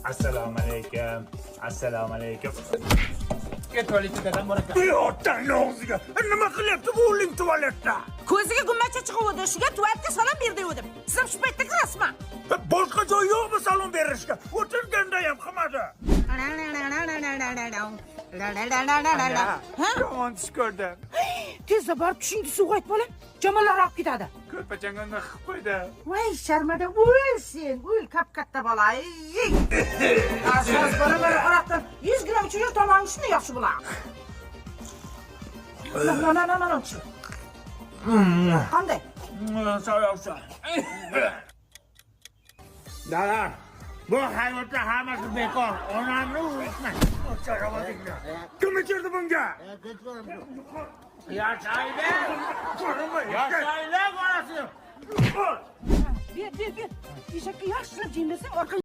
Assalomu alaykum. Assalomu alaykum. Tualetdan bor ekan. Yo'qdan og'ziga. Nima qilyapti bu o'g'ling tualetda? Ko'ziga gummacha chiqib o'shiga tualetga salom ber degandim. Siz ham shu paytda kirasizmi? Boshqa joy yo'qmi salom berishga? O'tirganda ham qilmadi. Yomon tush ko'rdim. Tezda borib tushingni suvga ayt bolam. Jamolar olib ketadi. Ko'rpachangga qilib qo'ydi. Voy sharmada o'l sen, o'l kap-katta bola. Asas bola oraqdan 100 gram uchun tomog'ing shuni yaxshi bo'lar. No. Qanday? So'rayapsan. Dada, bu hayotda hammasi bekor. Onamni urishma. O'charamadinglar. Kim ichirdi bunga? Yashaydi. Yashaydi, bolasi. Ber. Eshakka yaxshilab jemlasang, orqa